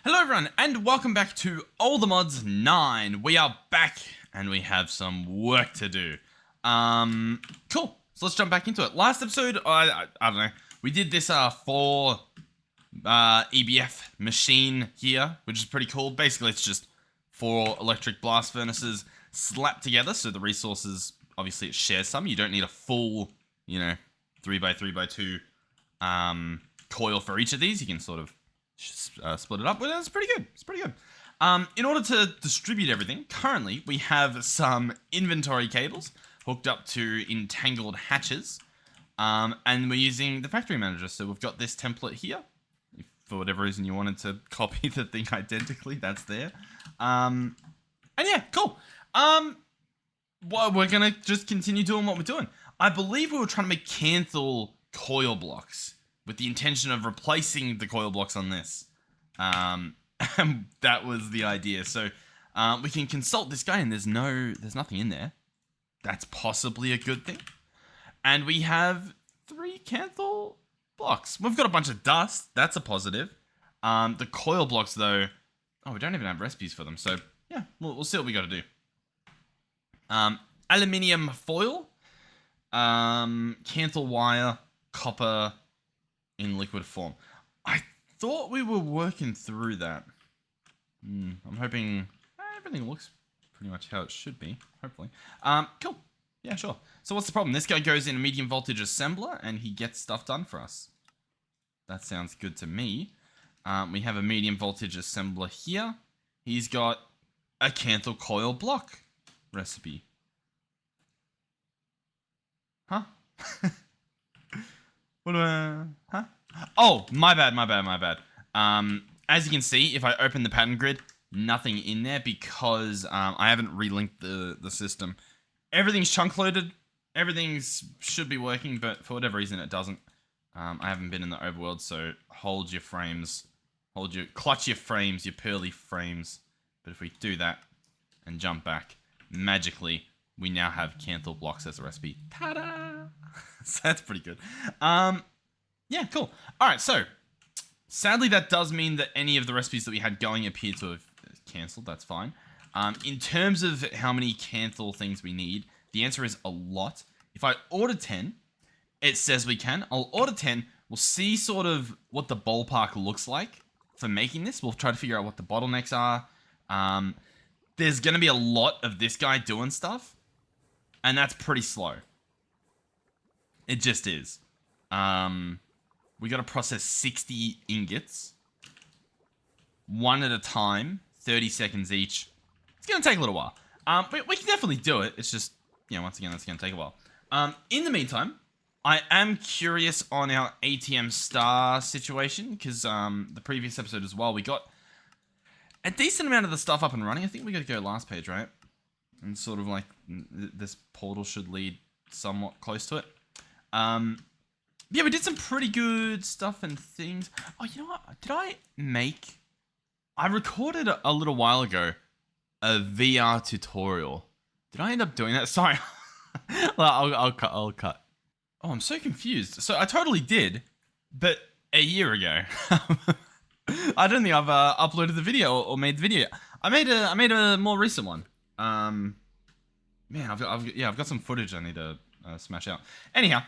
Hello everyone, and welcome back to All the Mods 9. We are back, and we have some work to do. Cool. So let's jump back into it. Last episode, I don't know, we did this 4 EBF machine here, which is pretty cool. Basically, it's just 4 electric blast furnaces slapped together, so the resources, obviously it shares some. You don't need a full, 3x3x2 coil for each of these. You can sort of split it up, but it's pretty good. It's pretty good. In order to distribute everything, currently we have some inventory cables hooked up to entangled hatches, and we're using the factory manager. So we've got this template here. If for whatever reason you wanted to copy the thing identically, that's there. And yeah, cool. Well, we're gonna just continue doing what we're doing. I believe we were trying to make Canthal coil blocks with the intention of replacing the coil blocks on this. And that was the idea. So we can consult this guy, and there's nothing in there. That's possibly a good thing. And we have 3 Canthal blocks. We've got a bunch of dust. That's a positive. The coil blocks, though, we don't even have recipes for them. So yeah, we'll see what we got to do. Aluminium foil, Canthal wire, copper in liquid form. I thought we were working through that. I'm hoping everything looks pretty much how it should be, hopefully. Cool. Yeah, sure. So what's the problem? This guy goes in a medium voltage assembler and he gets stuff done for us. That sounds good to me. We have a medium voltage assembler here. He's got a Canthal coil block recipe. Huh? What do I... Huh? Oh, my bad. As you can see, if I open the pattern grid, nothing in there because I haven't relinked the system. Everything's chunk loaded. Everything's should be working, but for whatever reason it doesn't. I haven't been in the overworld, so hold your frames. Clutch your frames, your pearly frames. But if we do that and jump back, magically, we now have Canthal blocks as a recipe. Ta-da! So that's pretty good. Yeah, cool. Alright, so sadly that does mean that any of the recipes that we had going appear to have cancelled. That's fine. In terms of how many Canthal things we need, the answer is a lot. If I order 10, it says we can. I'll order 10. We'll see sort of what the ballpark looks like for making this. We'll try to figure out what the bottlenecks are. There's going to be a lot of this guy doing stuff, and that's pretty slow. It just is. We got to process 60 ingots, one at a time, 30 seconds each. It's going to take a little while. We can definitely do it. It's just, once again, that's going to take a while. In the meantime, I am curious on our ATM star situation, because the previous episode as well, we got a decent amount of the stuff up and running. I think we got to go last page, right? And sort of like this portal should lead somewhat close to it. Yeah, we did some pretty good stuff and things. Oh, you know what? I recorded a little while ago a VR tutorial. Did I end up doing that? Sorry. Well, I'll cut. Oh, I'm so confused. So I totally did, but a year ago. I don't think I've uploaded the video or made the video. I made a more recent one. Man, I've got some footage I need to smash out. Anyhow,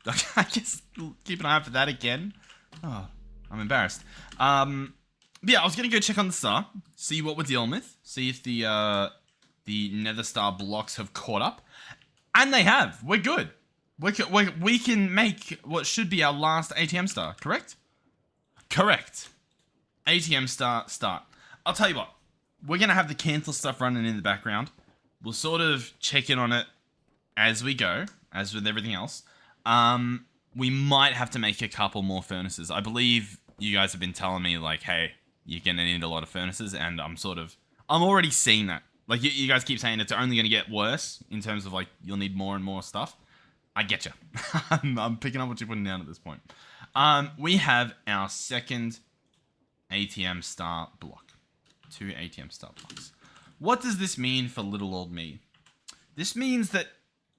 I guess keep an eye out for that again. Oh, I'm embarrassed. Yeah, I was gonna go check on the star, see what we're dealing with, see if the nether star blocks have caught up, and they have. We're good. We can make what should be our last ATM star. Correct? Correct. ATM star start. I'll tell you what. We're gonna have the Canthal stuff running in the background. We'll sort of check in on it as we go, as with everything else. We might have to make a couple more furnaces. I believe you guys have been telling me, like, hey, you're gonna need a lot of furnaces, and I'm already seeing that. Like, you guys keep saying it's only gonna get worse in terms of, like, you'll need more and more stuff. I get you. I'm picking up what you're putting down at this point. We have our second ATM star block. 2 ATM star blocks. What does this mean for little old me? This means that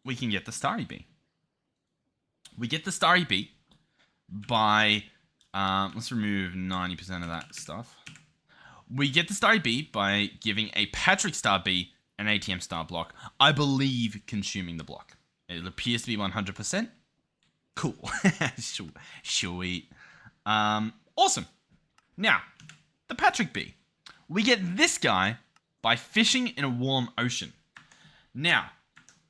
we can get the Starry bee. We get the Starry bee by Let's remove 90% of that stuff. We get the Starry B by giving a Patrick Star B an ATM Star block. I believe consuming the block. It appears to be 100%. Cool. Sweet. Awesome. Now, the Patrick B. We get this guy by fishing in a warm ocean. Now,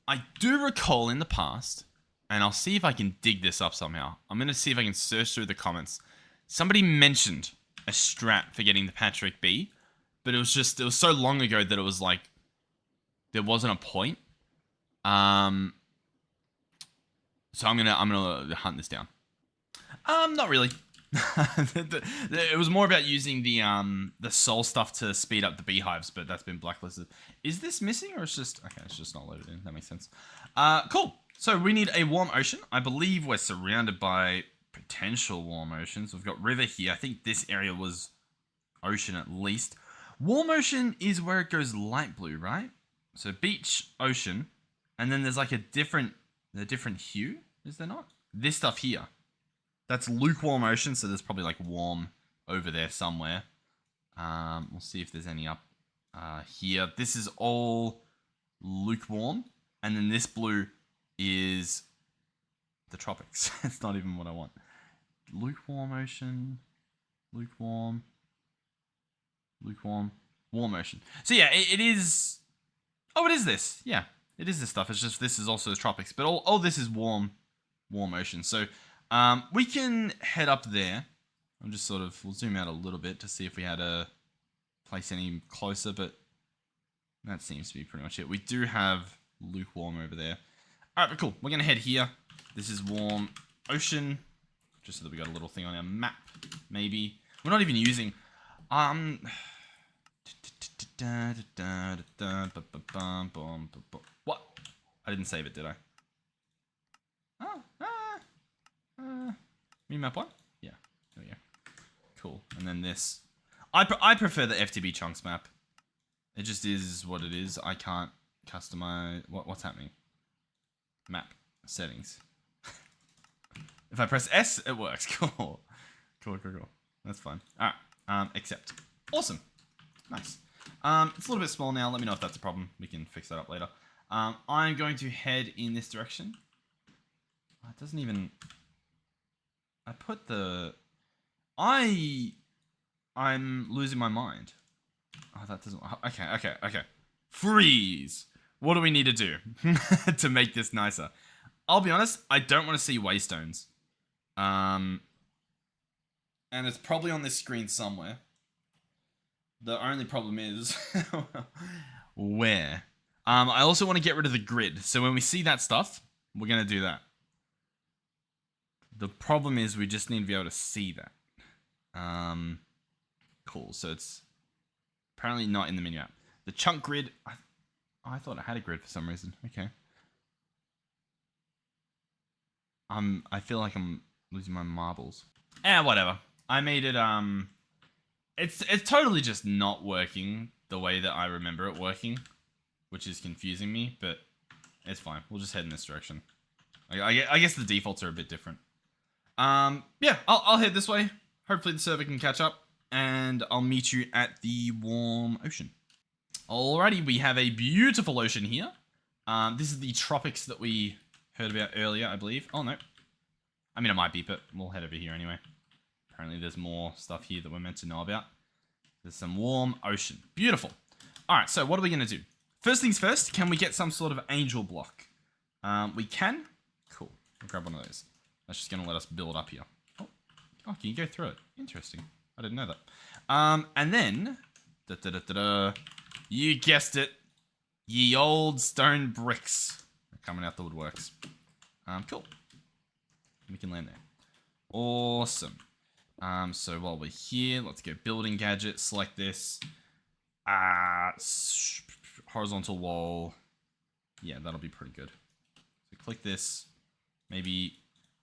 I do recall in the past, and I'll see if I can dig this up somehow. I'm going to see if I can search through the comments. Somebody mentioned a strat for getting the Patrick B, but it was so long ago that it was like, there wasn't a point. So I'm gonna hunt this down. Not really. It was more about using the soul stuff to speed up the beehives, but that's been blacklisted. Is this missing or it's just okay? It's just not loaded in. That makes sense. Cool. So we need a warm ocean. I believe we're surrounded by potential warm oceans. We've got river here. I think this area was ocean at least. Warm ocean is where it goes light blue, right? So beach, ocean, and then there's like a different hue. Is there not? This stuff here. That's lukewarm ocean, so there's probably like warm over there somewhere. We'll see if there's any up here. This is all lukewarm, and then this blue is the tropics. It's not even what I want. Lukewarm ocean, lukewarm, warm ocean. So yeah, it is. Oh, it is this. Yeah, it is this stuff. It's just this is also the tropics, but all this is warm ocean. So we can head up there. I'm just we'll zoom out a little bit to see if we had a place any closer, but that seems to be pretty much it. We do have lukewarm over there. All right, but cool. We're gonna head here. This is warm ocean, just so that we got a little thing on our map. Maybe we're not even using. What? I didn't save it, did I? Map one? Yeah, there we go. Cool. And then this. I prefer the FTB chunks map. It just is what it is. I can't customize. What's happening? Map settings. If I press S, it works. Cool. Cool. That's fine. All right. Accept. Awesome. Nice. It's a little bit small now. Let me know if that's a problem. We can fix that up later. I'm going to head in this direction. Oh, it doesn't even. I put the. I'm losing my mind. Oh, that doesn't. Okay. Freeze. What do we need to do to make this nicer? I'll be honest. I don't want to see waystones. And it's probably on this screen somewhere. The only problem is where. I also want to get rid of the grid. So when we see that stuff, we're gonna do that. The problem is we just need to be able to see that. Cool. So it's apparently not in the menu app. The chunk grid. I thought I had a grid for some reason. Okay. I feel like I'm losing my marbles. Whatever. I made it. It's totally just not working the way that I remember it working, which is confusing me. But it's fine. We'll just head in this direction. I guess the defaults are a bit different. Yeah, I'll head this way. Hopefully the server can catch up, and I'll meet you at the warm ocean. Alrighty, we have a beautiful ocean here. This is the tropics that we heard about earlier, I believe. Oh, no. I mean, it might be, but we'll head over here anyway. Apparently there's more stuff here that we're meant to know about. There's some warm ocean. Beautiful. Alright, so what are we going to do? First things first, can we get some sort of angel block? We can. Cool. We'll grab one of those. That's just going to let us build up here. Oh, can you go through it? Interesting. I didn't know that. And then, you guessed it, ye old stone bricks are coming out the woodworks. Cool. We can land there. Awesome. So while we're here, let's go building gadget, select this. Horizontal wall. Yeah, that'll be pretty good. So click this. Maybe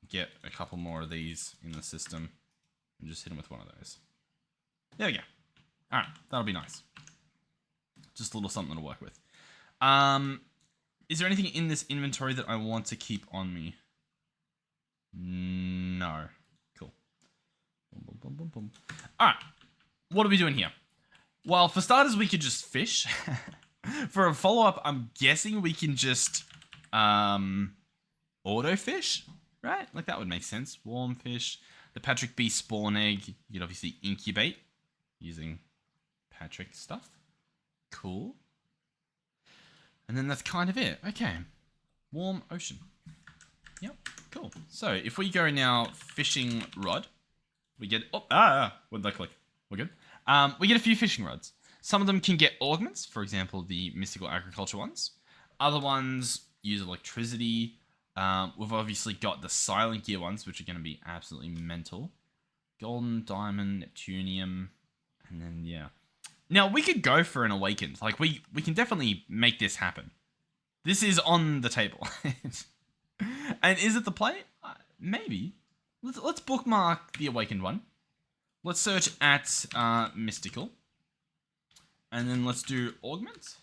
get a couple more of these in the system and just hit them with one of those. There we go. Alright, that'll be nice. Just a little something to work with. Is there anything in this inventory that I want to keep on me? No. Cool. Boom, boom, boom, boom, boom. All right. What are we doing here? Well, for starters, we could just fish. For a follow-up, I'm guessing we can just auto fish, right? Like that would make sense. Warm fish. The Patrick B spawn egg, you could obviously incubate using Patrick stuff. Cool. And then that's kind of it. Okay. Warm ocean. Yep, cool. So if we go now fishing rod, we get, what did I click? We're good. We get a few fishing rods. Some of them can get augments, for example, the mystical agriculture ones. Other ones use electricity. We've obviously got the silent gear ones, which are going to be absolutely mental. Golden, diamond, Neptunium, and then, yeah. Now, we could go for an awakened. Like, we can definitely make this happen. This is on the table. And is it the play? Maybe. Let's bookmark the awakened one. Let's search at mystical. And then let's do augment.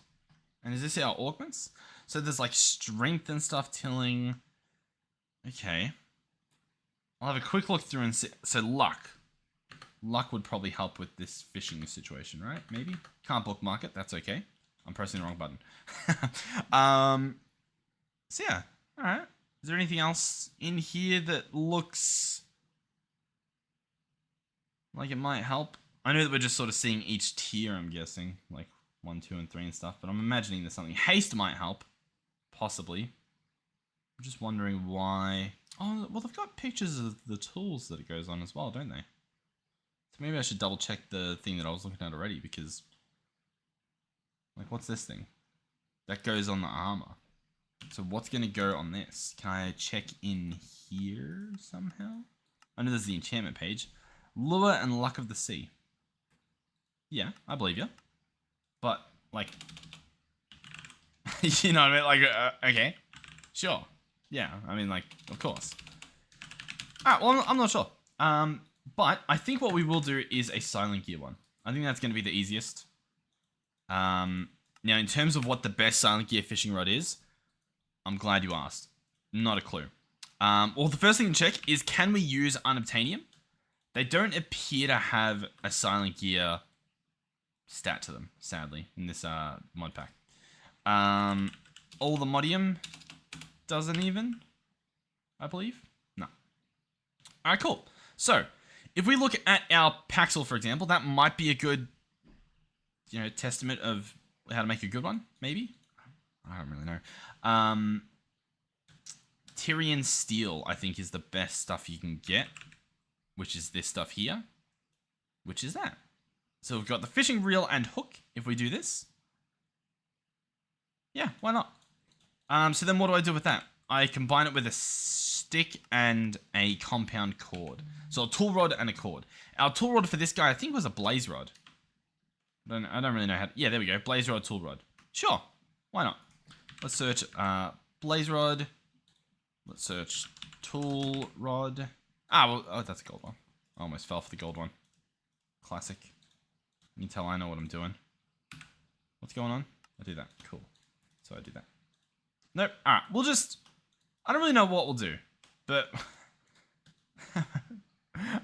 And is this our augments? So there's like strength and stuff, tilling. Okay. I'll have a quick look through and see. So luck. Luck would probably help with this fishing situation, right? Maybe? Can't bookmark it. That's okay. I'm pressing the wrong button. So yeah. All right. Is there anything else in here that looks like it might help? I know that we're just sort of seeing each tier, I'm guessing. Like 1, 2, and 3 and stuff. But I'm imagining there's something. Haste might help. Possibly. I'm just wondering why. Oh, well, they've got pictures of the tools that it goes on as well, don't they? So maybe I should double check the thing that I was looking at already, because like, what's this thing? That goes on the armor. So what's going to go on this? Can I check in here somehow? I know there's the enchantment page. Lure and luck of the sea. Yeah, I believe you. But, like, you know what I mean? Like, okay. Sure. Yeah, I mean, like, of course. Alright, well, I'm not sure. But I think what we will do is a silent gear one. I think that's going to be the easiest. Now, in terms of what the best silent gear fishing rod is, I'm glad you asked. Not a clue. Well, the first thing to check is, can we use unobtainium? They don't appear to have a silent gear stat to them, sadly, in this mod pack. All the modium doesn't even, I believe. No. Alright, cool. So, if we look at our Paxel, for example, that might be a good, you know, testament of how to make a good one, maybe? I don't really know. Tyrian Steel, I think, is the best stuff you can get, which is this stuff here, which is that. So we've got the fishing reel and hook, if we do this. Yeah, why not? So then what do I do with that? I combine it with a stick and a compound cord. So a tool rod and a cord. Our tool rod for this guy, I think, was a blaze rod. I don't really know how. Yeah, there we go. Blaze rod, tool rod. Sure, why not? Let's search blaze rod. Let's search tool rod. Well, oh, that's a gold one. I almost fell for the gold one. Classic. You can tell I know what I'm doing. What's going on? I do that. Cool. So I do that. Nope. Alright, we'll just... I don't really know what we'll do, but...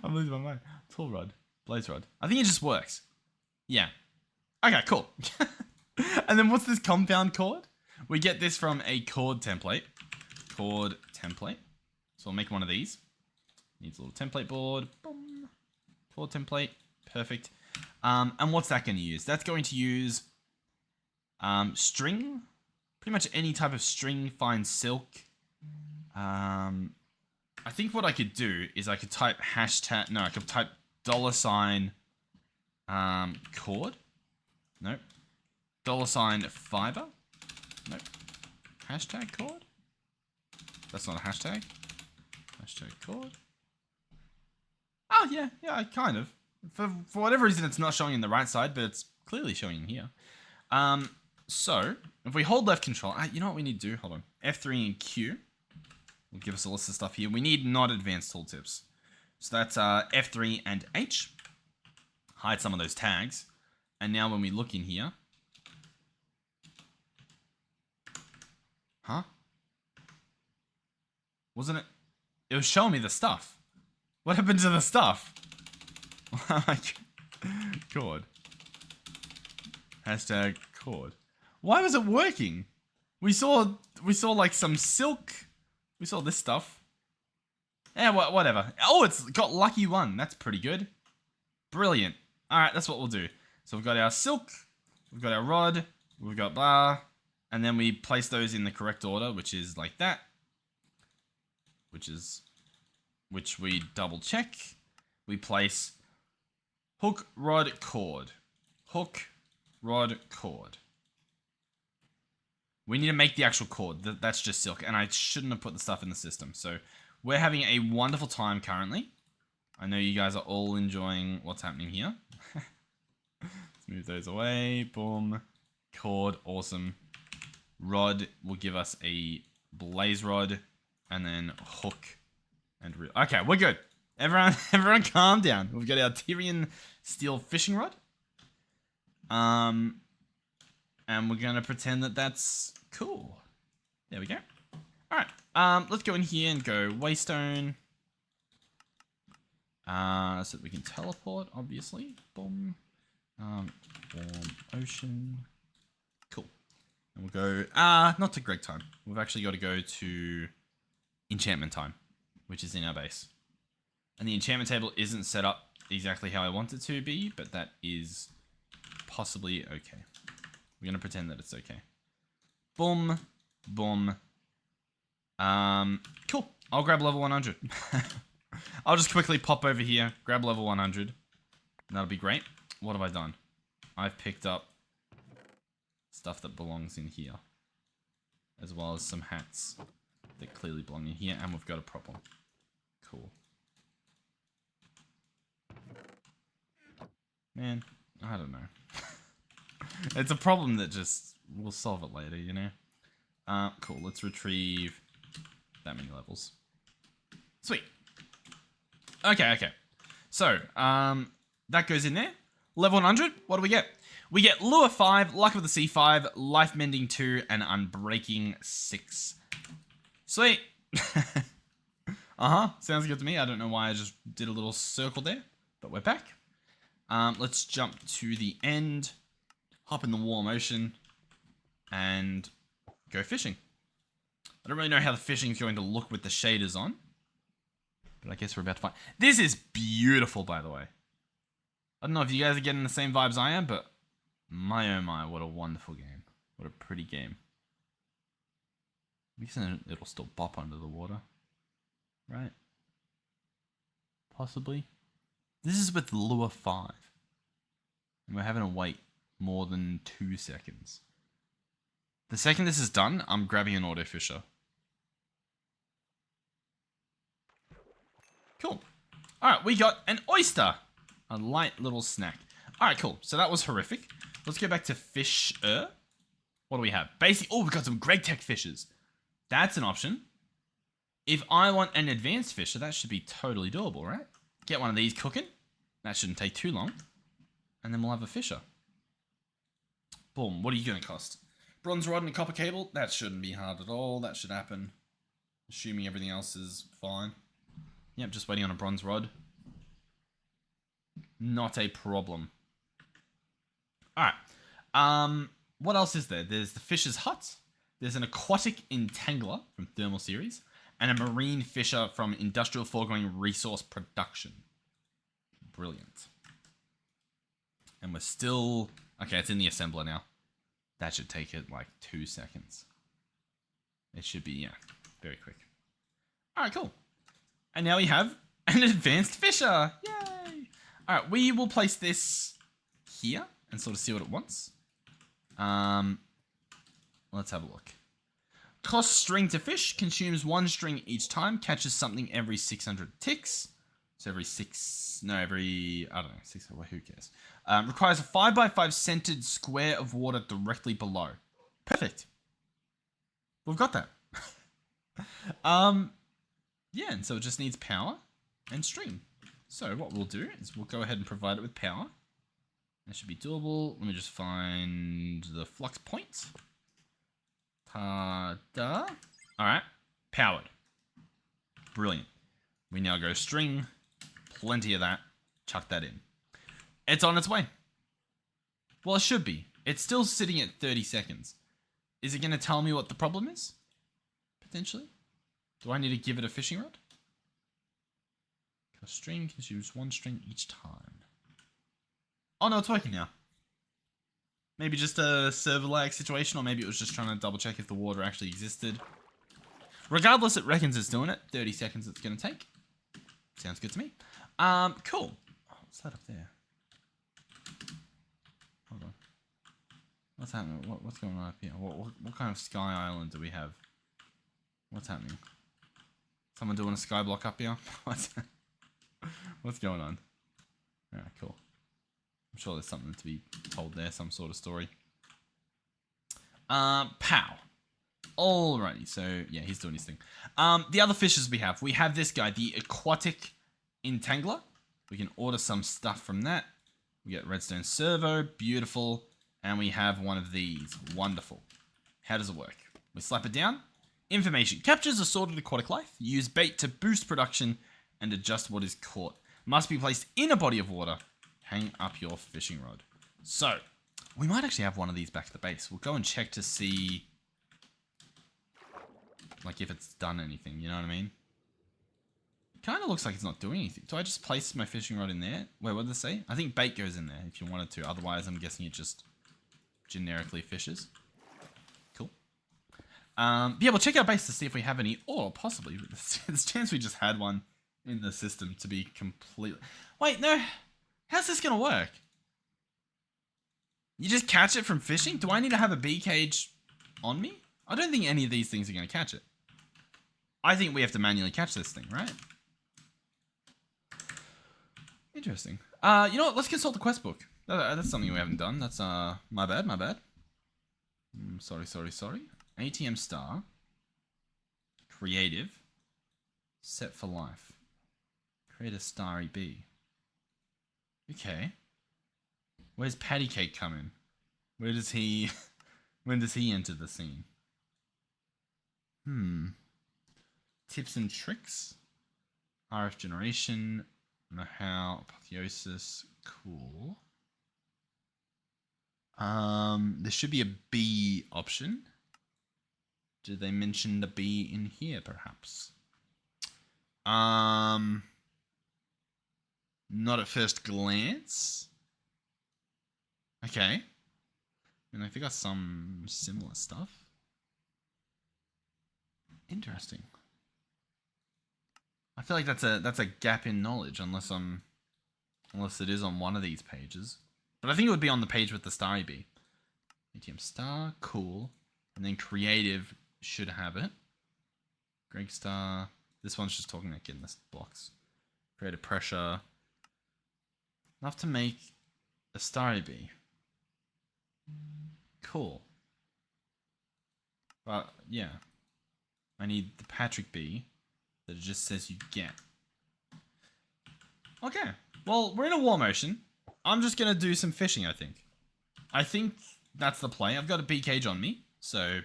I'm losing my mind. Tool rod. Blaze rod. I think it just works. Yeah. Okay, cool. And then what's this compound cord? We get this from a cord template. Cord template. So we'll make one of these. Needs a little template board. Boom. Cord template. Perfect. And what's that going to use? That's going to use string. Pretty much any type of string, fine silk. I think what I could do is I could type hashtag... No, I could type $sign cord. Nope. $sign fiber. Nope. Hashtag cord? That's not a hashtag. Hashtag cord. Oh, yeah, kind of. For whatever reason, it's not showing in the right side, but it's clearly showing in here. So, if we hold left control... you know what we need to do? Hold on. F3 and Q will give us a list of stuff here. We need not advanced tooltips. So that's F3 and H. Hide some of those tags. And now when we look in here... Huh? Wasn't it... It was showing me the stuff. What happened to the stuff? Cord. Hashtag cord. Why was it working? We saw like some silk. We saw this stuff. Yeah, whatever. Oh, it's got lucky one. That's pretty good. Brilliant. All right, that's what we'll do. So we've got our silk, we've got our rod, we've got blah, and then we place those in the correct order, which is like that. Which we double check. We place hook, rod, cord. Hook, rod, cord. We need to make the actual cord. That's just silk, and I shouldn't have put the stuff in the system. So we're having a wonderful time currently. I know you guys are all enjoying what's happening here. Let's move those away. Boom. Cord. Awesome. Rod will give us a blaze rod. And then hook and reel. Okay, we're good. Everyone calm down. We've got our Tyrian steel fishing rod. And we're going to pretend that that's cool. There we go. All right. Let's go in here and go waystone. So that we can teleport, obviously. Boom. Warm ocean. Cool. And we'll go, not to Greg time. We've actually got to go to enchantment time, which is in our base. And the enchantment table isn't set up exactly how I want it to be, but that is possibly okay. We're going to pretend that it's okay. Boom. Boom. Cool. I'll grab level 100. I'll just quickly pop over here, grab level 100. That'll be great. What have I done? I've picked up stuff that belongs in here, as well as some hats that clearly belong in here, and we've got a problem. Cool. Man, I don't know. It's a problem that just, we'll solve it later, you know? Cool, let's retrieve that many levels. Sweet. Okay. So, that goes in there. Level 100, what do we get? We get Lure 5, Luck of the Sea 5, Life Mending 2, and Unbreaking 6. Sweet. Sounds good to me. I don't know why I just did a little circle there, but we're back. Let's jump to the end, hop in the warm ocean, and go fishing. I don't really know how the fishing is going to look with the shaders on, but I guess we're about to find. This is beautiful, by the way. I don't know if you guys are getting the same vibes I am, but my oh my, what a wonderful game. What a pretty game. At least it'll still bop under the water. Right? Possibly. This is with Lure 5. And we're having to wait more than 2 seconds. The second this is done, I'm grabbing an auto fisher. Cool. Alright, we got an oyster. A light little snack. Alright, cool. So that was horrific. Let's go back to fisher. What do we have? Basic. Oh, we've got some GregTech fishers. That's an option. If I want an advanced fisher, that should be totally doable, right? Get one of these cooking. That shouldn't take too long. And then we'll have a fisher. Boom. What are you going to cost? Bronze rod and a copper cable? That shouldn't be hard at all. That should happen. Assuming everything else is fine. Yep, just waiting on a bronze rod. Not a problem. Alright. What else is there? There's the Fisher's Hut. There's an aquatic entangler from Thermal Series. And a marine fisher from Industrial Foregoing Resource Production. Brilliant. And we're still... Okay, it's in the assembler now. That should take it like 2 seconds. It should be, yeah, very quick. Alright, cool. And now we have an advanced fisher. Yay! Alright, we will place this here and sort of see what it wants. Let's have a look. Cost string to fish, consumes 1 string each time, catches something every 600 ticks. So every 6, no, every, I don't know, 6, well, who cares? Requires a 5x5 centered square of water directly below. Perfect. We've got that. Yeah, and so it just needs power and stream. So what we'll do is we'll go ahead and provide it with power. That should be doable. Let me just find the flux point. Ta-da. Alright, powered. Brilliant. We now go string, plenty of that, chuck that in. It's on its way. Well, it should be. It's still sitting at 30 seconds. Is it going to tell me what the problem is? Potentially. Do I need to give it a fishing rod? A string consumes 1 string each time. Oh no, it's working now. Maybe just a server lag situation, or maybe it was just trying to double check if the water actually existed. Regardless, it reckons it's doing it. 30 seconds it's going to take. Sounds good to me. Cool. Oh, what's that up there? Hold on. What's happening? What's going on up here? What kind of sky island do we have? What's happening? Someone doing a sky block up here? What's going on? Alright, cool. I'm sure there's something to be told there, some sort of story. Pow. Alrighty, so yeah, he's doing his thing. The other fishes we have this guy, the aquatic entangler. We can order some stuff from that. We get redstone servo, beautiful. And we have one of these, wonderful. How does it work? We slap it down. Information. Captures assorted aquatic life. Use bait to boost production and adjust what is caught. Must be placed in a body of water. Hang up your fishing rod. So, we might actually have one of these back at the base. We'll go and check to see, like, if it's done anything, you know what I mean? It kind of looks like it's not doing anything. Do I just place my fishing rod in there? Wait, what did it say? I think bait goes in there if you wanted to. Otherwise, I'm guessing it just generically fishes. Cool. Yeah, we'll check our base to see if we have any, or possibly, there's a chance we just had one in the system to be completely... Wait, no. How's this going to work? You just catch it from fishing? Do I need to have a bee cage on me? I don't think any of these things are going to catch it. I think we have to manually catch this thing, right? Interesting. You know what? Let's consult the quest book. That's something we haven't done. That's, my bad. Sorry. ATM star. Creative. Set for life. Create a starry bee. Okay. Where's Patty Cake come in? Where does he... when does he enter the scene? Tips and tricks. RF generation. Know-how. Apotheosis. Cool. There should be a B option. Did they mention the B in here, perhaps? Not at first glance. Okay. And I think I got some similar stuff. Interesting. I feel like that's a gap in knowledge, unless it is on one of these pages. But I think it would be on the page with the Starry bee. ATM star, cool. And then creative should have it. Greg star. This one's just talking about getting the blocks. Create a pressure. Enough to make a Starry bee. Cool. But yeah. I need the Patrick bee that it just says you get. Okay. Well, we're in a war motion. I'm just going to do some fishing, I think. I think that's the play. I've got a bee cage on me. So,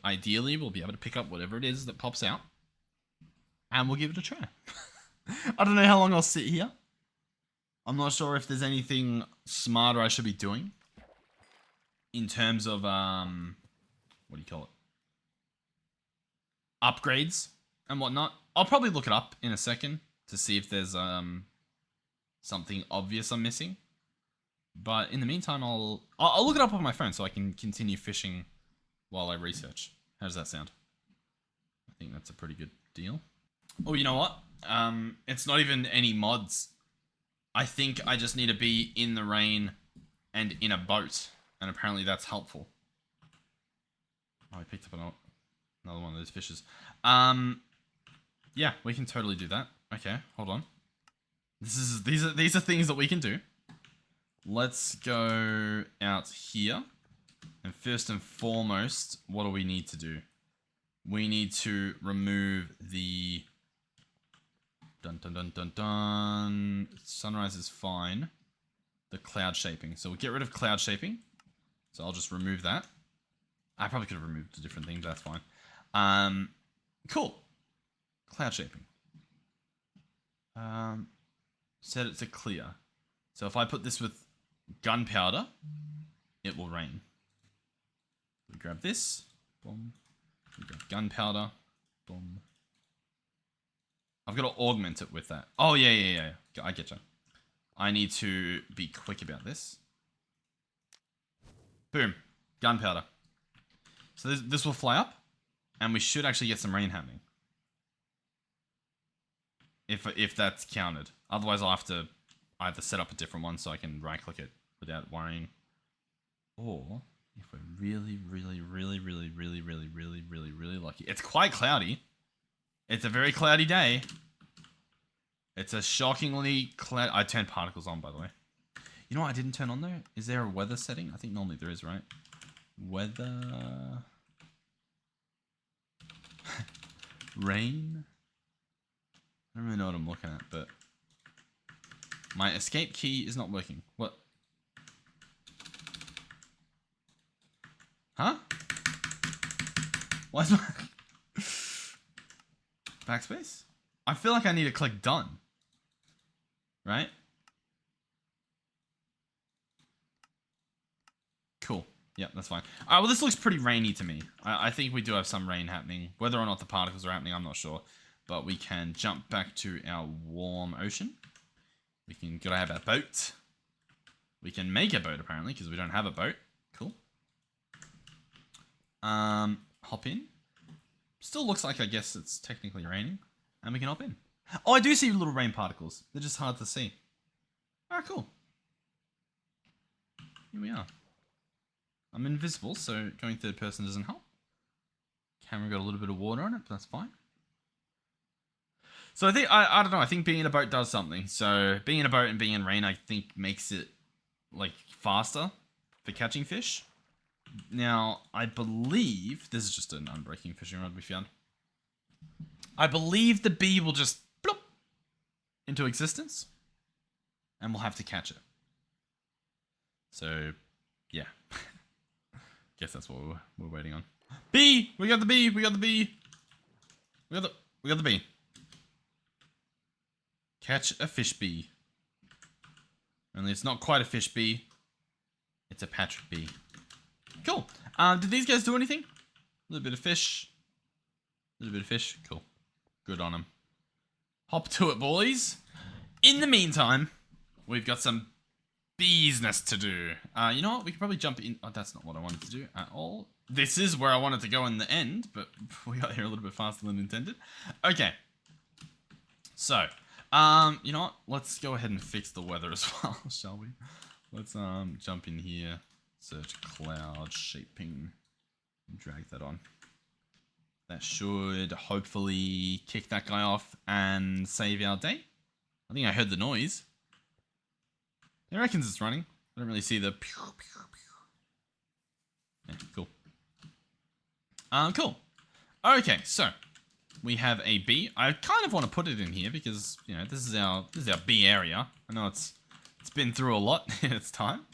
ideally, we'll be able to pick up whatever it is that pops out. And we'll give it a try. I don't know how long I'll sit here. I'm not sure if there's anything smarter I should be doing. In terms of, what do you call it? Upgrades and whatnot. I'll probably look it up in a second to see if there's, something obvious I'm missing. But in the meantime, I'll look it up on my phone so I can continue fishing while I research. How does that sound? I think that's a pretty good deal. Oh, you know what? It's not even any mods. I think I just need to be in the rain and in a boat. And apparently that's helpful. Oh, I picked up another one of those fishes. Yeah, we can totally do that. Okay, hold on. These are things that we can do. Let's go out here. And first and foremost, what do we need to do? We need to remove the... Sunrise is fine. The cloud shaping. So we'll get rid of cloud shaping. So I'll just remove that. I probably could have removed a different thing, but that's fine. Cool. Cloud shaping. Set it to clear. So if I put this with gunpowder, it will rain. We grab this. Boom. We grab gunpowder. Boom. I've got to augment it with that. Oh, yeah. I get you. I need to be quick about this. Boom. Gunpowder. So this will fly up, and we should actually get some rain happening. If that's counted. Otherwise, I have to set up a different one so I can right-click it without worrying. Or if we're really lucky. It's quite cloudy. It's a very cloudy day. It's a shockingly cloud. I turned particles on, by the way. You know what I didn't turn on though? Is there a weather setting? I think normally there is, right? Weather. Rain. I don't really know what I'm looking at, but my escape key is not working. What? Huh? Why is my backspace? I feel like I need to click done. Right? Cool. Yeah, that's fine. Well, this looks pretty rainy to me. I think we do have some rain happening. Whether or not the particles are happening, I'm not sure. But we can jump back to our warm ocean. We can go have our boat. We can make a boat, apparently, because we don't have a boat. Cool. Hop in. Still looks like, I guess, it's technically raining. And we can hop in. Oh, I do see little rain particles. They're just hard to see. Alright, cool. Here we are. I'm invisible, so going third person doesn't help. Camera got a little bit of water on it, but that's fine. So I think, I don't know, I think being in a boat does something. So being in a boat and being in rain, I think makes it, like, faster for catching fish. Now, I believe, this is just an unbreaking fishing rod we found. I believe the bee will just plop into existence. And we'll have to catch it. So, yeah. Guess that's what we're waiting on. Bee! We got the bee! We got the bee! We got the bee. Catch a fish bee. Only it's not quite a fish bee. It's a Patrick bee. Cool. Did these guys do anything? A little bit of fish. A little bit of fish. Cool. Good on them. Hop to it, boys. In the meantime, we've got some business to do. You know what? We could probably jump in. Oh, that's not what I wanted to do at all. This is where I wanted to go in the end, but we got here a little bit faster than intended. Okay. So, you know what? Let's go ahead and fix the weather as well, shall we? Let's jump in here, search cloud shaping, and drag that on. That should hopefully kick that guy off and save our day. I think I heard the noise. He reckons it's running. I don't really see the pew, pew, pew. Yeah, cool. Cool. Okay, so we have a bee. I kind of want to put it in here because, you know, this is our bee area. I know it's been through a lot in its time.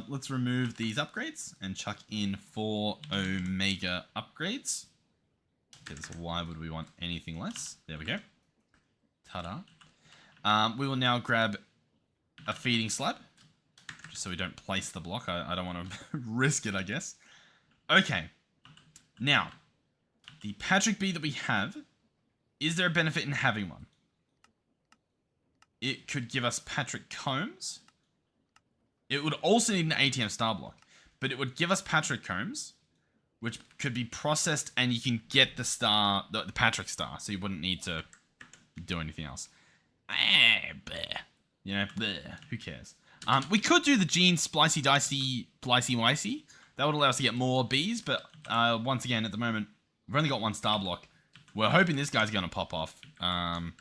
Let's remove these upgrades and chuck in 4 Omega upgrades. Because why would we want anything less? There we go. Ta-da. We will now grab a feeding slab. Just so we don't place the block. I don't want to risk it, I guess. Okay. Now, the Patrick bee that we have, is there a benefit in having one? It could give us Patrick combs. It would also need an ATM star block. But it would give us Patrick combs, which could be processed and you can get the star, the Patrick star. So you wouldn't need to do anything else. You know, who cares? We could do the gene splicey dicey blicey wicey. That would allow us to get more bees, but once again, at the moment, we've only got 1 star block. We're hoping this guy's going to pop off. And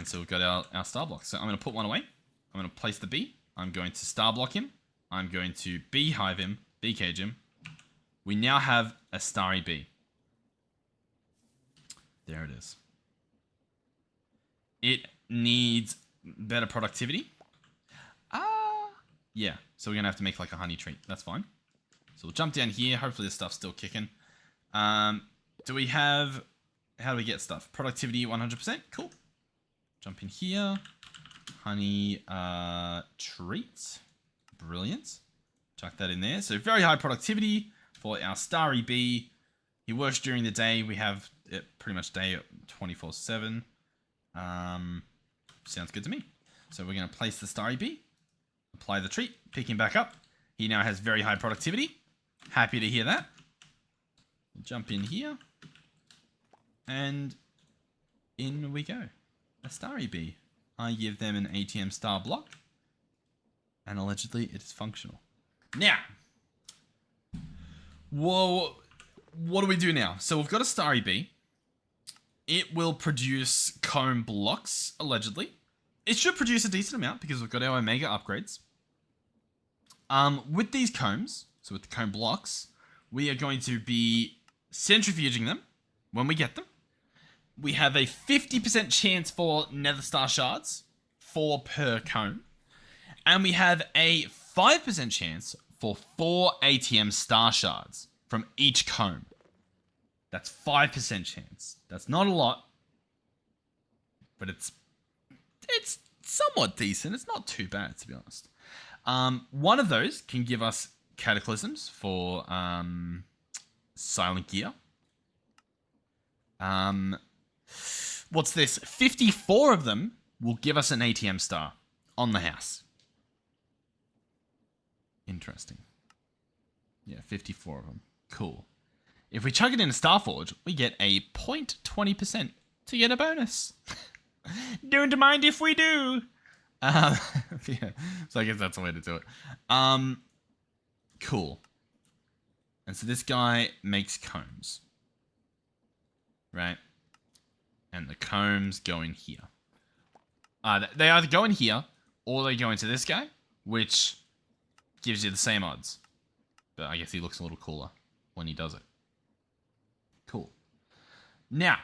so we've got our star block. So I'm going to put one away. I'm going to place the bee. I'm going to star block him. I'm going to beehive him, bee cage him. We now have a starry bee. There it is. It needs better productivity. Yeah, so we're going to have to make like a honey treat. That's fine. So we'll jump down here. Hopefully this stuff's still kicking. Do we have... How do we get stuff? Productivity 100%. Cool. Jump in here. honey treats. Brilliant. Chuck that in there. So very high productivity for our Starry bee. He works during the day. We have it pretty much day 24/7. Sounds good to me. So we're going to place the Starry bee, apply the treat, pick him back up. He now has very high productivity. Happy to hear that. Jump in here. And in we go. A Starry bee. I give them an ATM star block. And allegedly it is functional. Now. Whoa. What do we do now? So we've got a Starry bee. It will produce comb blocks, allegedly. It should produce a decent amount because we've got our Omega upgrades. With these combs, so with the comb blocks, we are going to be centrifuging them when we get them. We have a 50% chance for Nether Star Shards, 4 per comb. And we have a 5% chance for 4 ATM Star Shards from each comb. That's 5% chance. That's not a lot, but it's somewhat decent. It's not too bad, to be honest. One of those can give us cataclysms for silent gear. What's this? 54 of them will give us an ATM star on the house. Interesting. Yeah, 54 of them. Cool. If we chuck it in a Starforge, we get a 0.20% to get a bonus. Don't mind if we do. Yeah, so I guess that's the way to do it. Cool. And so this guy makes combs. Right? And the combs go in here. They either go in here, or they go into this guy, which gives you the same odds. But I guess he looks a little cooler when he does it. Cool. Now,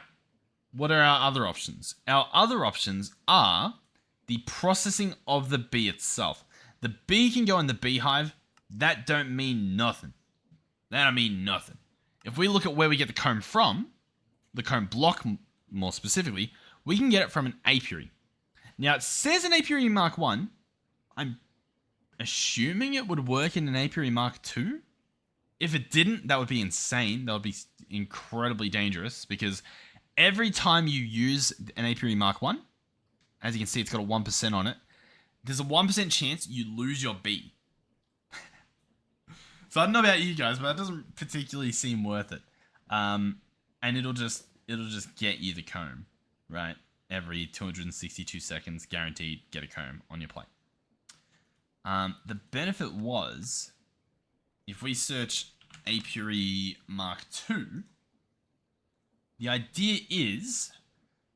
what are our other options? Our other options are the processing of the bee itself. The bee can go in the beehive. That don't mean nothing. That don't mean nothing. If we look at where we get the comb from, the comb block more specifically, we can get it from an apiary. Now, it says an apiary Mark 1. I'm assuming it would work in an apiary Mark 2. If it didn't, that would be insane. That would be incredibly dangerous because every time you use an apiary Mark 1, as you can see, it's got a 1% on it. There's a 1% chance you lose your bee. So I don't know about you guys, but that doesn't particularly seem worth it. And it'll just get you the comb, right? Every 262 seconds, guaranteed, get a comb on your plate. The benefit was, if we search Apiary Mark II, the idea is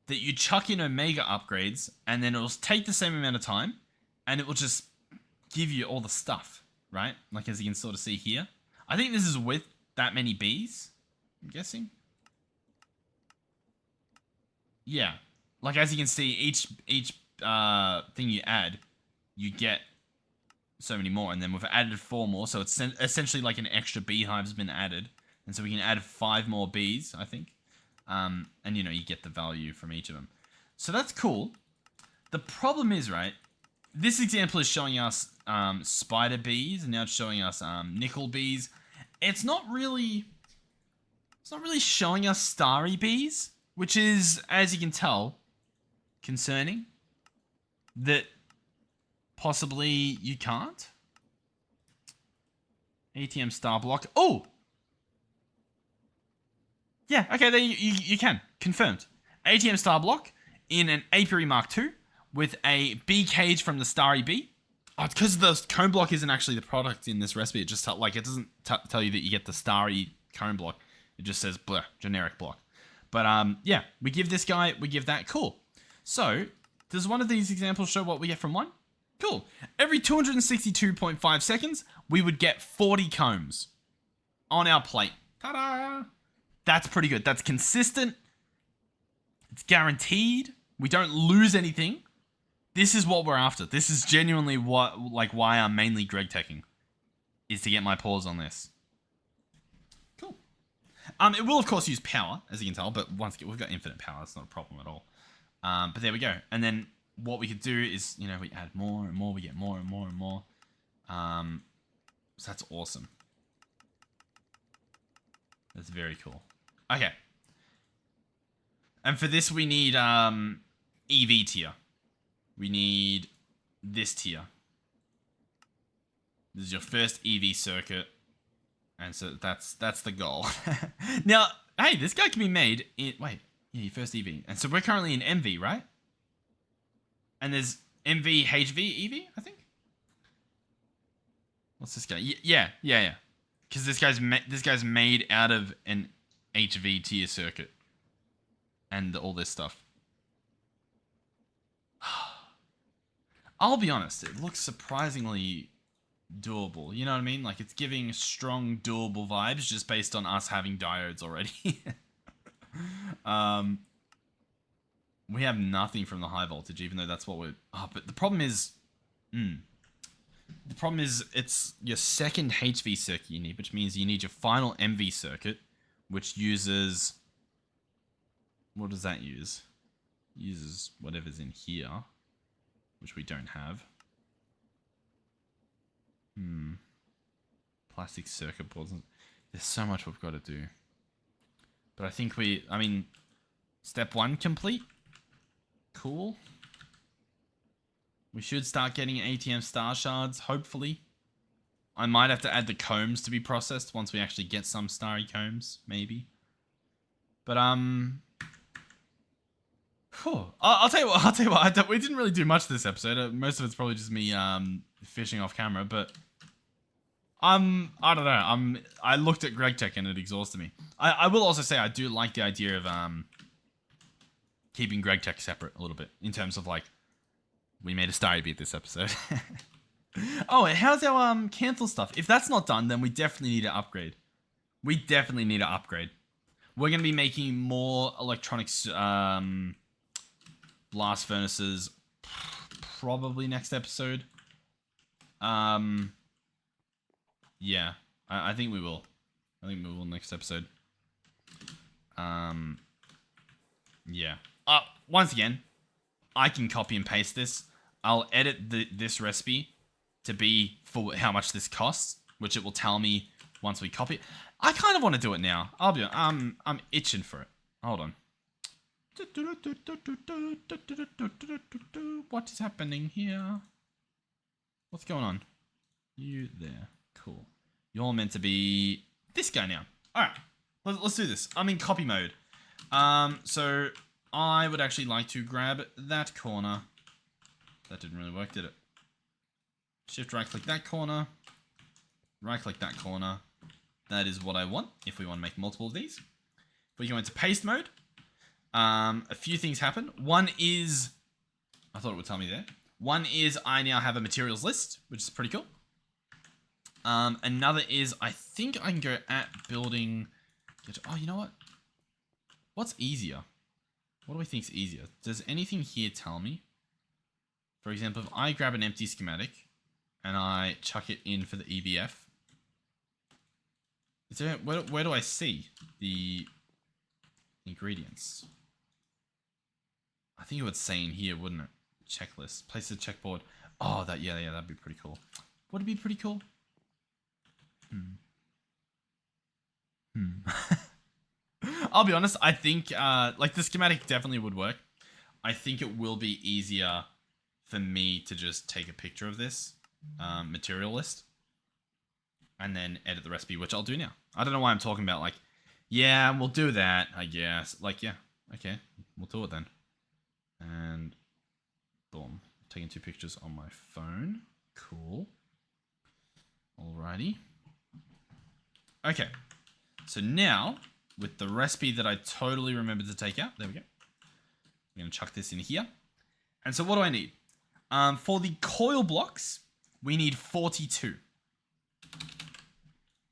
that you chuck in Omega upgrades, and then it'll take the same amount of time, and it will just give you all the stuff, right? Like as you can sort of see here. I think this is with that many bees, I'm guessing. Yeah. Like as you can see, each thing you add, you get so many more, and then we've added 4 more, so it's essentially like an extra beehive has been added, and so we can add 5 more bees, I think, and you know, you get the value from each of them. So that's cool. The problem is, right, this example is showing us spider bees, and now it's showing us nickel bees. It's not really showing us starry bees, which is, as you can tell, concerning. That possibly you can't. ATM star block. Oh! Yeah, okay, there you can. Confirmed. ATM star block in an apiary Mark II with a bee cage from the Starry bee. Oh, it's because the comb block isn't actually the product in this recipe. It just like it doesn't tell you that you get the Starry comb block. It just says bleh, generic block. But yeah, we give this guy, we give that. Cool. So, does one of these examples show what we get from one? Cool. Every 262.5 seconds, we would get 40 combs on our plate. Ta-da! That's pretty good. That's consistent. It's guaranteed. We don't lose anything. This is what we're after. This is genuinely why I'm mainly GregTeching, is to get my paws on this. Cool. It will of course use power, as you can tell, but once again, we've got infinite power. That's not a problem at all. But there we go. And then what we could do is, you know, we add more and more, we get more and more and more. So that's awesome. That's very cool. Okay. And for this, we need EV tier. We need this tier. This is your first EV circuit. And so that's the goal. Now, hey, this guy can be made in... Wait. Yeah, your first EV. And so we're currently in MV, right? And there's MV, HV, EV, I think? What's this guy? Yeah. Because this guy's made out of an HV tier circuit. And all this stuff. I'll be honest, it looks surprisingly doable. You know what I mean? Like, it's giving strong doable vibes just based on us having diodes already. We have nothing from the high voltage, even though that's what we're... Oh, but the problem is... The problem is it's your second HV circuit you need, which means you need your final MV circuit, which uses... What does that use? It uses whatever's in here, which we don't have. Plastic circuit boards. There's so much we've got to do. But I think I mean, step 1 complete. Cool. We should start getting ATM star shards, hopefully. I might have to add the combs to be processed once we actually get some starry combs, maybe. But, I'll tell you what, we didn't really do much this episode. Most of it's probably just me, fishing off camera, but... I don't know. I looked at GregTech and it exhausted me. I will also say I do like the idea of keeping GregTech separate a little bit in terms of like we made a Starry beat this episode. Oh, and how's our cancel stuff? If that's not done, then we definitely need to upgrade. We're gonna be making more electronics blast furnaces probably next episode. Yeah, I think we will. I think we will next episode. Yeah. Once again, I can copy and paste this. I'll edit this recipe to be for how much this costs, which it will tell me once we copy it. I kind of want to do it now. I'll be honest. I'm itching for it. Hold on. What is happening here? What's going on? You there. Cool. You're meant to be this guy now. All right, let's do this. I'm in copy mode. So I would actually like to grab that corner. That didn't really work, did it? Shift right click that corner. Right click that corner. That is what I want if we want to make multiple of these. If we go into paste mode, a few things happen. One is, I thought it would tell me there. One is I now have a materials list, which is pretty cool. Another is, I think I can go at building... Oh, you know what? What's easier? What do we think is easier? Does anything here tell me? For example, if I grab an empty schematic and I chuck it in for the EBF, is there, where do I see the ingredients? I think it would say in here, wouldn't it? Checklist. Place a checkboard. Oh, yeah, that'd be pretty cool. Would it be pretty cool? I'll be honest, I think like the schematic definitely would work. I think it will be easier for me to just take a picture of this material list and then edit the recipe, which I'll do now. I don't know why I'm talking about like, yeah, we'll do that, I guess. Like, yeah, okay, we'll do it then. And boom, taking 2 pictures on my phone. Cool. Alrighty. Okay, so now, with the recipe that I totally remembered to take out, there we go. I'm going to chuck this in here. And so what do I need? For the coil blocks, we need 42.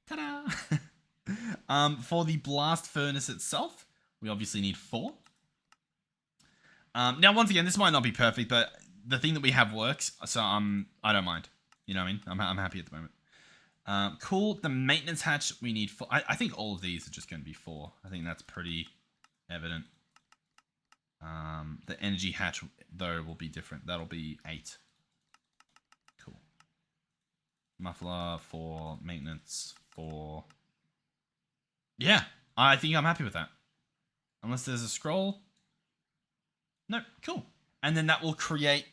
Ta-da! For the blast furnace itself, we obviously need 4. Now, once again, this might not be perfect, but the thing that we have works, so I don't mind. You know what I mean? I'm happy at the moment. Cool. The maintenance hatch, we need 4. I think all of these are just going to be 4. I think that's pretty evident. The energy hatch, though, will be different. That'll be 8. Cool. Muffler for maintenance for... Yeah, I think I'm happy with that. Unless there's a scroll. No, cool. And then that will create...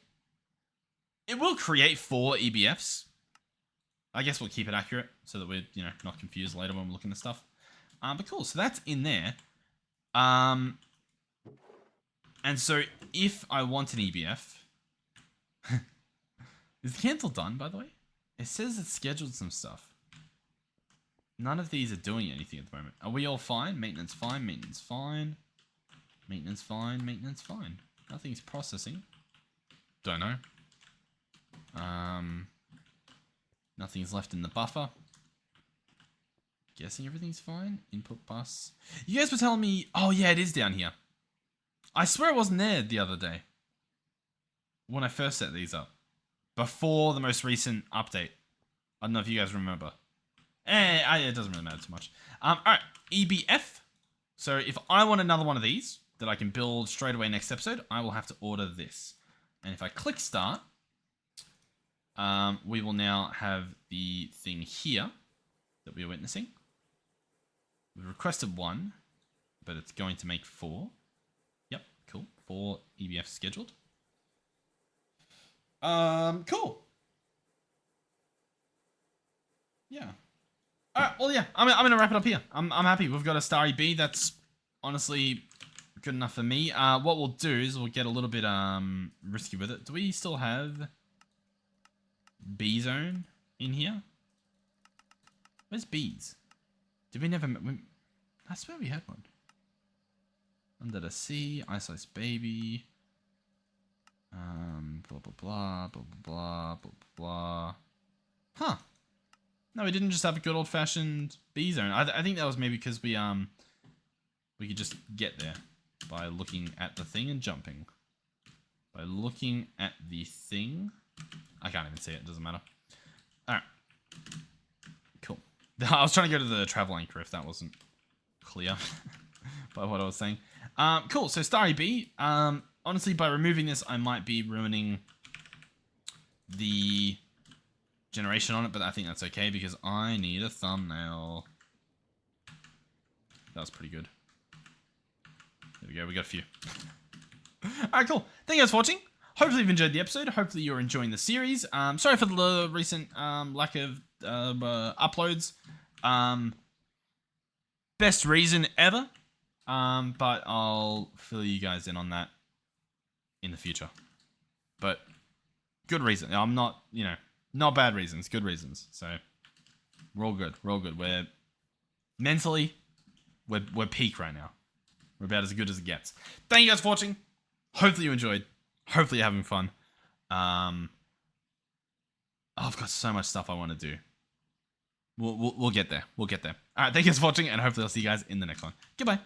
It will create 4 EBFs. I guess we'll keep it accurate so that we're, not confused later when we're looking at stuff. But cool, so that's in there. And so if I want an EBF... Is the cancel done, by the way? It says it's scheduled some stuff. None of these are doing anything at the moment. Are we all fine? Maintenance fine, maintenance fine. Maintenance fine, maintenance fine. Nothing's processing. Don't know. Nothing's left in the buffer. Guessing everything's fine. Input bus. You guys were telling me... Oh, yeah, it is down here. I swear it wasn't there the other day. When I first set these up. Before the most recent update. I don't know if you guys remember. It doesn't really matter too much. Alright, EBF. So if I want another one of these that I can build straight away next episode, I will have to order this. And if I click start, we will now have the thing here that we are witnessing. We requested 1, but it's going to make 4. Yep, cool. 4 EBF scheduled. Cool. Yeah. Alright, well, yeah, I'm going to wrap it up here. I'm happy. We've got a Starry B. That's honestly good enough for me. What we'll do is we'll get a little bit risky with it. Do we still have B zone in here? Where's bees? Did we never... I swear we had one. Under the sea, Ice Ice Baby. Blah, blah, blah, blah, blah, blah, blah. Huh. No, we didn't just have a good old-fashioned B zone. I think that was maybe because we could just get there by looking at the thing and jumping. By looking at the thing. I can't even see it. Doesn't matter. Alright. Cool. I was trying to go to the travel anchor if that wasn't clear by what I was saying. Cool. So Starry B. Honestly, by removing this, I might be ruining the generation on it, but I think that's okay because I need a thumbnail. That was pretty good. There we go. We got a few. Alright, cool. Thank you guys for watching. Hopefully you've enjoyed the episode. Hopefully you're enjoying the series. Sorry for the recent lack of uploads. Best reason ever. But I'll fill you guys in on that in the future. But good reason. I'm not, not bad reasons. Good reasons. So we're all good. We're all good. We're mentally, we're peak right now. We're about as good as it gets. Thank you guys for watching. Hopefully you enjoyed. Hopefully you're having fun. I've got so much stuff I want to do. We'll get there. We'll get there. All right. Thank you guys for watching, and hopefully I'll see you guys in the next one. Goodbye.